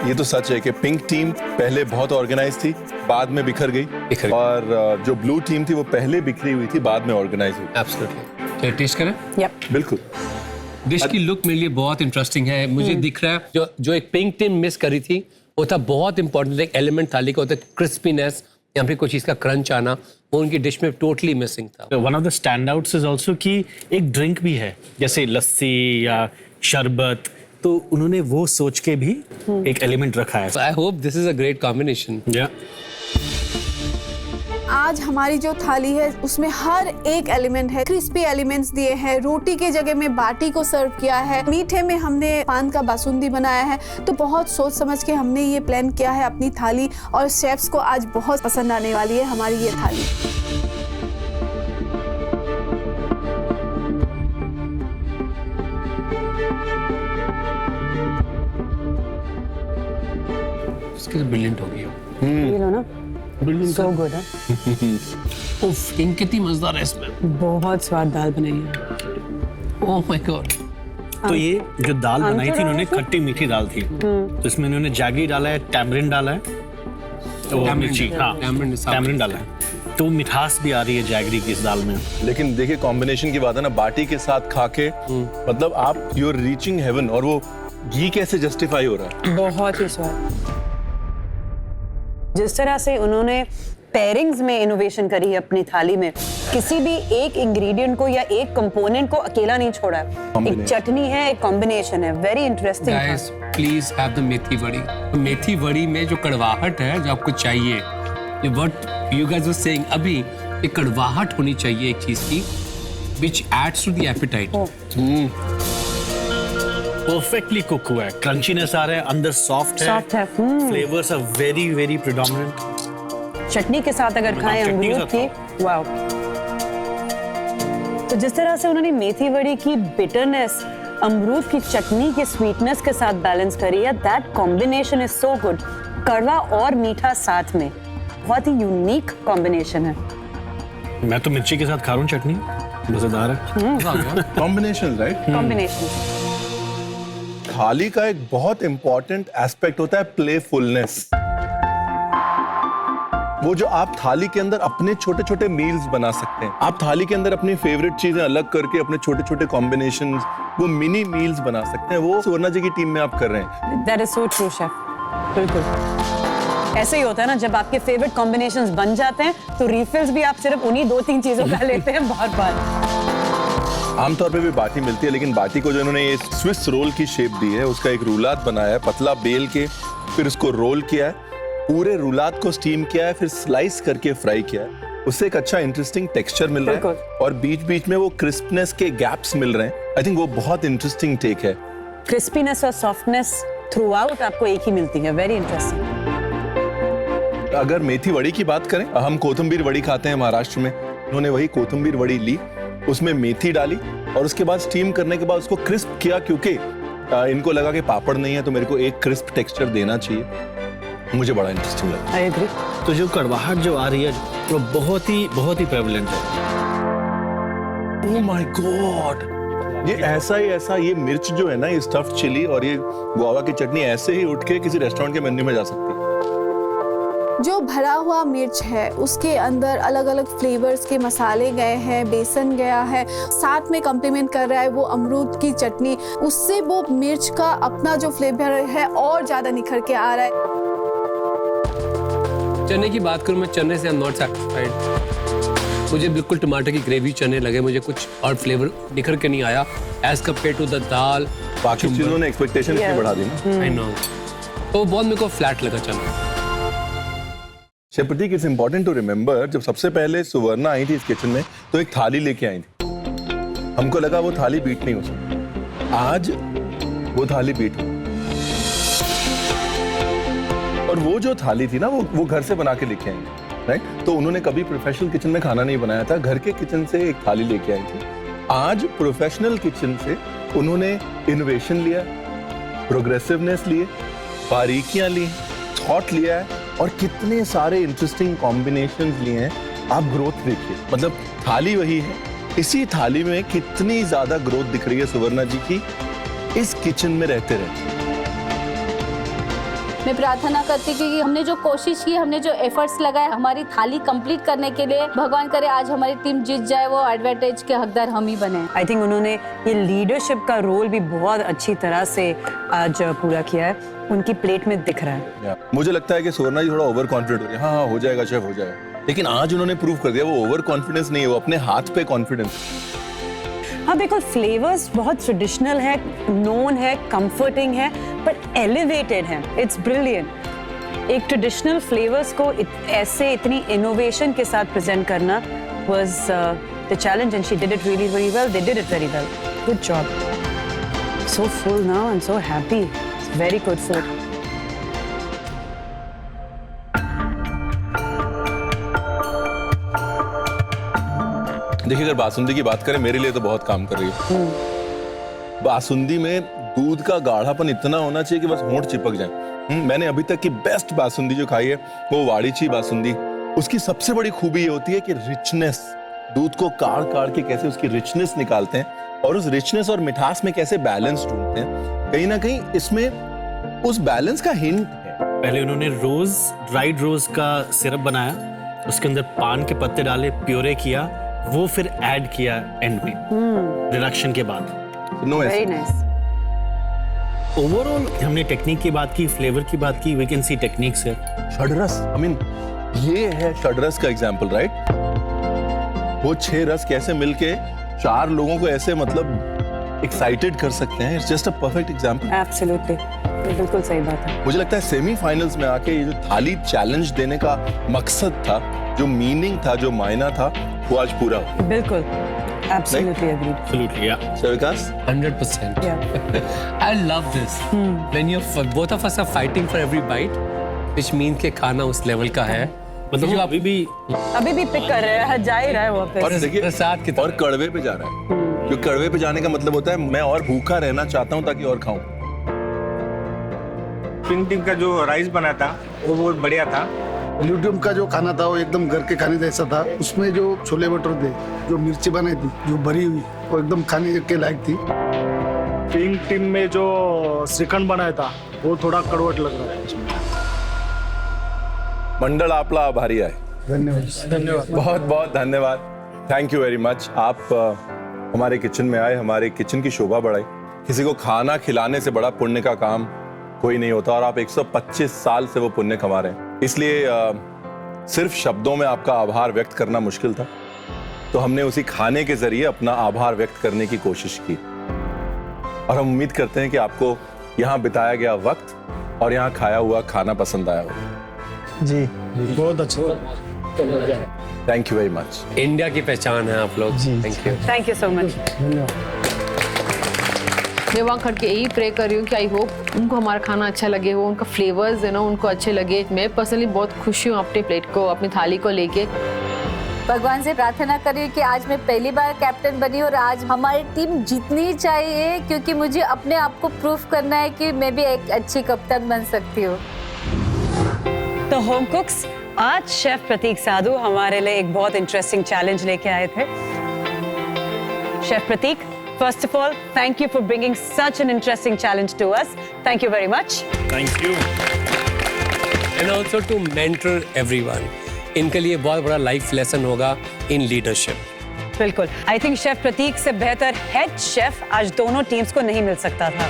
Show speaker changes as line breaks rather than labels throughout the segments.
ये तो सच है कि पिंक टीम पहले बहुत ऑर्गेनाइज थी, बाद में बिखर गई, और जो ब्लू टीम थी वो पहले बिखरी हुई थी, बाद में ऑर्गेनाइज हुई।
एब्सोल्युटली। टेस्ट करें?
Yep.
बिल्कुल।
डिश की लुक मेरे लिए बहुत इंटरेस्टिंग है। मुझे दिख रहा है जो एक पिंक टीम मिस करी थी वो था बहुत इंपॉर्टेंट एक एलिमेंट थाली का होता है, क्रिस्पीनेस या फिर कोई चीज का क्रंच आना, वो उनकी डिश में टोटली मिसिंग था।
One of the stand outs is also कि एक ड्रिंक भी है जैसे लस्सी या शरबत, तो उन्होंने वो सोच के भी एक एलिमेंट रखा है।
I hope this is a great combination.
आज हमारी जो थाली है उसमें हर एक एलिमेंट है, क्रिस्पी एलिमेंट्स दिए हैं, रोटी के जगह में बाटी को सर्व किया है, मीठे में हमने पान का बासुंदी बनाया है। तो बहुत सोच समझ के हमने ये प्लान किया है अपनी थाली, और शेफ्स को आज बहुत पसंद आने वाली है हमारी ये थाली।
इसकी ब्रिलियंट हो गई
ये लो ना, so good है।
उफ, कितनी मजेदार है इसमें।
बहुत स्वाद दाल बनाई है।
Oh my God.
तो ये जो दाल बनाई थी इन्होंने खट्टी मीठी दाल थी, तो इसमें इन्होंने जैगरी डाला है, टैमरिन डाला है, तो मिर्ची, हाँ टैमरिन डाला है, तो मिठास भी आ रही है जैगरी की इस दाल में।
लेकिन देखिए कॉम्बिनेशन की बात है ना, बाटी के साथ खा के मतलब आप यू आर रीचिंग हेवन, और वो घी कैसे जस्टिफाई हो रहा है।
बहुत ही स्वाद। जिस तरह से उन्होंने पेयरिंग्स में इनोवेशन करी है अपनी थाली में, किसी भी एक इंग्रेडिएंट को या एक कंपोनेंट को अकेला नहीं छोड़ा है। एक चटनी है, एक कॉम्बिनेशन है, very interesting.
Guys please have the methi vadi. मेथी वड़ी में जो कड़वाहट है जो आपको चाहिए, ये what you guys were saying, अभी ये कड़वाहट होनी चाहिए एक चीज की, which aids to the appetite.
Perfectly cook हुआ है, क्रंचीनेस आ रहा है, अंदर सॉफ्ट है, flavours are very very predominant.
चटनी के साथ अगर खाएं अमरूद की, वाओ। तो जिस तरह से उन्होंने मेथी वड़ी की बिटरनेस अमरूद की चटनी के स्वीटनेस के साथ बैलेंस करी है, that combination is so good. कड़वा और मीठा साथ में, बहुत ही यूनिक कॉम्बिनेशन है।
मैं तो मिर्ची के साथ खा रहा हूँ चटनी, मजेदार है।
Combination right.
कॉम्बिनेशन।
थाली का एक बहुत इंपॉर्टेंट एस्पेक्ट होता है प्लेफुलनेस। वो जो आप थाली के अंदर अपने छोटे छोटे मील्स बना सकते हैं, आप थाली के अंदर अपनी फेवरेट चीजें अलग करके अपने छोटे छोटे कॉम्बिनेशंस, वो मिनी मील्स बना सकते हैं। वो सुवर्णा जी की टीम में आप कर रहे हैं।
That is so true chef, बिल्कुल ऐसे ही होता है ना, जब आपके फेवरेट कॉम्बिनेशंस बन जाते हैं तो रिफिल्स भी आप सिर्फ उन्हीं 2-3 चीजों का लेते हैं बार बार।
आमतौर पे भी बाटी मिलती है, लेकिन बाटी को जो इन्होंने ये स्विस रोल की शेप दी है, उसका एक रूलात बनाया है, पतला बेल के फिर उसको रोल किया है, पूरे रूलात को स्टीम किया है, फिर स्लाइस करके फ्राई किया है। उससे एक अच्छा इंटरेस्टिंग टेक्सचर मिल रहा है, और बीच बीच में वो क्रिस्पनेस के गैप्स मिल रहे हैं। आई थिंक वो बहुत इंटरेस्टिंग टेक है।
क्रिस्पीनेस और सॉफ्टनेस थ्रू आउट आपको एक ही मिलती है, वेरी इंटरेस्टिंग।
अगर मेथी वड़ी की बात करें, हम कोथिंबीर वड़ी खाते हैं महाराष्ट्र में, उन्होंने वही कोथिंबीर वड़ी ली, उसमें मेथी डाली और उसके बाद स्टीम करने के बाद उसको क्रिस्प किया, क्योंकि इनको लगा कि पापड़ नहीं है तो मेरे को एक क्रिस्प टेक्सचर देना चाहिए। मुझे बड़ा इंटरेस्टिंग लगा।
I agree.
तो जो कड़वाहट जो आ रही है वो बहुत ही प्रेवलेंट है।
ओह माय गॉड, ये ऐसा ये मिर्च जो है ना, ये स्टफ्ड चिली और ये गुआवा की चटनी ऐसे ही उठ के किसी रेस्टोरेंट के मेन्यू में जा सकती है।
जो भरा हुआ मिर्च है उसके अंदर अलग अलग फ्लेवर्स के मसाले गए हैं, बेसन गया है, साथ में कॉम्प्लीमेंट कर रहा है वो अमरूद की चटनी, उससे वो मिर्च का अपना जो फ्लेवर है और ज्यादा निखर के आ रहा है।
चने की बात करूं मैं, चने से आई एम नॉट सैटिस्फाइड। मुझे बिल्कुल टमाटर की ग्रेवी चने लगे, मुझे कुछ और फ्लेवर निखर के नहीं आया एज कम्पेयर टू द दाल।
बाकी चीजों ने एक्सपेक्टेशन इतनी बढ़ा दी ना।
आई नो, तो बहुत मेरे को फ्लैट लगा चना।
प्रतीक, इट्स इंपॉर्टेंट टू रिमेम्बर, जब सबसे पहले सुवर्णा आई थी इस किचन में तो एक थाली लेके आई थी। हमको लगा वो थाली बीट नहीं हो सकती, आज वो थाली बीट हो। और वो जो थाली थी ना, वो घर से बना के लेके आई, राइट? तो उन्होंने कभी प्रोफेशनल किचन में खाना नहीं बनाया था, घर के किचन से एक थाली लेके आई थी। आज प्रोफेशनल किचन से उन्होंने इनोवेशन लिया, प्रोग्रेसिवनेस लिए, बारीकियां ली, थॉट लिया है, और कितने सारे इंटरेस्टिंग कॉम्बिनेशंस लिए हैं। आप ग्रोथ देखिए, मतलब थाली वही है, इसी थाली में कितनी ज्यादा ग्रोथ दिख रही है सुवर्णा जी की इस किचन में रहते रहते।
मैं प्रार्थना करती हूँ कि हमने जो कोशिश की, हमने जो एफर्ट्स लगाए हमारी थाली कंप्लीट करने के लिए, भगवान करे आज हमारी टीम जीत जाए, वो एडवांटेज के हकदार हम ही बने।
आई थिंक उन्होंने ये लीडरशिप का रोल भी बहुत अच्छी तरह से आज पूरा किया है, उनकी प्लेट में दिख रहा है।
मुझे लगता है कि सुवर्णा जी थोड़ा ओवर कॉन्फिडेंट हो रही है, हाँ हो जाएगा शेफ, हो जाएगा, लेकिन आज उन्होंने प्रूव कर दिया वो ओवर कॉन्फिडेंस नहीं है, वो अपने हाथ पे कॉन्फिडेंस।
हाँ बिल्कुल, फ्लेवर्स बहुत ट्रेडिशनल है, नोन है, कंफर्टिंग है, बट एलिवेटेड है। It's brilliant. एक ट्रेडिशनल फ्लेवर्स को ऐसे इतनी इनोवेशन के साथ प्रेजेंट करना was the challenge, and she did it really very well. They did it very well. Good job. So full now and so happy. Very good food.
देखिए, अगर बासुंदी की बात करें, मेरे लिए तो बहुत काम कर रही है। बासुंदी में दूध का गाढ़ापन इतना होना चाहिए कि बस होंठ चिपक जाए। मैंने अभी तक की बेस्ट बासुंदी जो खाई है वो वाड़ीची बासुंदी। उसकी सबसे बड़ी खूबी ये होती है कि रिचनेस, दूध को काढ़ काढ़ के कैसे उसकी रिचनेस निकालते हैं और उस रिचनेस और मिठास में कैसे बैलेंस ढूंढते हैं। कहीं ना कहीं इसमें उस बैलेंस का हिंट है।
पहले उन्होंने ड्राइड रोज का सिरप बनाया, उसके अंदर पान के पत्ते डाले, प्योरे किया, वो फिर ऐड किया एंड में रिडक्शन के बाद।
Very nice.
ओवरऑल हमने टेक्निक की बात की, फ्लेवर की बात की, वी कैन सी टेक्निक्स है।
षड्रस, आई मीन ये है षड्रस का एग्जांपल, राइट? वो 6 रस कैसे मिलके 4 लोगों को ऐसे मतलब एक्साइटेड कर सकते हैं। It's just a perfect example.
Absolutely, बिल्कुल सही बात है।
मुझे लगता है सेमीफाइनल्स में आके ये जो थाली चैलेंज देने का मकसद था, जो मीनिंग था, जो मायना था, वो आज पूरा हो।
बिल्कुल, एब्सोल्युटली एग्रीड।
एब्सोल्युटली, या
विकास
100%.
Yeah.
I love this. When both of us are fighting for every bite, which means कि खाना उस लेवल का है।
मतलब
जो
अभी भी
पिक कर रहे हैं, जा ही रहा है वो पे।
और देखिए
प्रसाद की तरह।
और कड़वे पे जा रहा है। जो कड़वे पे जाने का मतलब होता है मैं और भूखा रहना चाहता हूँ ताकि और खाऊं।
पिंक टीम का जो राइस बना था वो बहुत बढ़िया था।
यूट्यूब का जो खाना था वो एकदम घर के खाने जैसा था। उसमें जो छोले भटूरे थे, जो मिर्ची बनाई थी, जो भरी हुई, वो एकदम खाने के लायक थी।
पिंक टीम में जो श्रीखंड बनाया था वो थोड़ा कड़वट लग रहा है।
मंडल आपला आभारी आहे।
धन्यवाद।
बहुत बहुत धन्यवाद। Thank you very much. आप हमारे किचन में आए, हमारे किचन की शोभा बढ़ाई। किसी को खाना खिलाने से बड़ा पुण्य का काम कोई नहीं होता और आप 125 साल से वो पुण्य कमा रहे हैं। इसलिए सिर्फ शब्दों में आपका आभार व्यक्त करना मुश्किल था, तो हमने उसी खाने के जरिए अपना आभार व्यक्त करने की कोशिश की। और हम उम्मीद करते हैं कि आपको यहाँ बिताया गया वक्त और यहाँ खाया हुआ खाना पसंद आया हो।
जी बहुत अच्छा।
Thank you very much.
India की पहचान है आप लोग।
Thank you so much.
मैं वहाँ खड़ के यही प्रे कर रही हूँ कि आई होप उनको हमारा खाना अच्छा लगे, वो उनका फ्लेवर्स है ना उनको अच्छे लगे। मैं पर्सनली बहुत खुश हूँ अपने प्लेट को, अपनी थाली को लेके।
भगवान से प्रार्थना कर रही हूँ कि आज मैं पहली बार कैप्टन बनी और आज हमारी टीम जीतनी चाहिए, क्योंकि मुझे अपने आप को प्रूफ करना है कि मैं भी एक अच्छी कप्तान बन सकती हूँ।
तो होम कुक्स, आज शेफ प्रतीक साधु हमारे लिए एक बहुत इंटरेस्टिंग चैलेंज लेके आए थे। Chef Prateek, first of all, thank you for bringing such an interesting challenge to us. Thank you very much.
Thank you.
And also to mentor everyone. इनके लिए बहुत बड़ा लाइफ लेसन होगा इन लीडरशिप।
बिल्कुल। I think chef प्रतीक से बेहतर head chef आज दोनों टीम्स को नहीं मिल सकता था।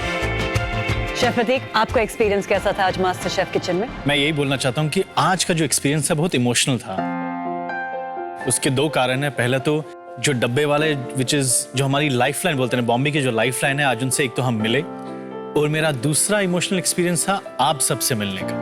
शेफ प्रतीक, आपका एक्सपीरियंस कैसा था आज मास्टर शेफ किचन में?
मैं यही बोलना चाहता हूँ कि आज का जो एक्सपीरियंस है बहुत इमोशनल था। उसके 2 कारण है। पहला तो जो डब्बे वाले जो हमारी लाइफलाइन बोलते हैं, बॉम्बे की जो लाइफलाइन है, आज उनसे एक तो हम मिले, और मेरा दूसरा इमोशनल एक्सपीरियंस था आप सबसे मिलने का।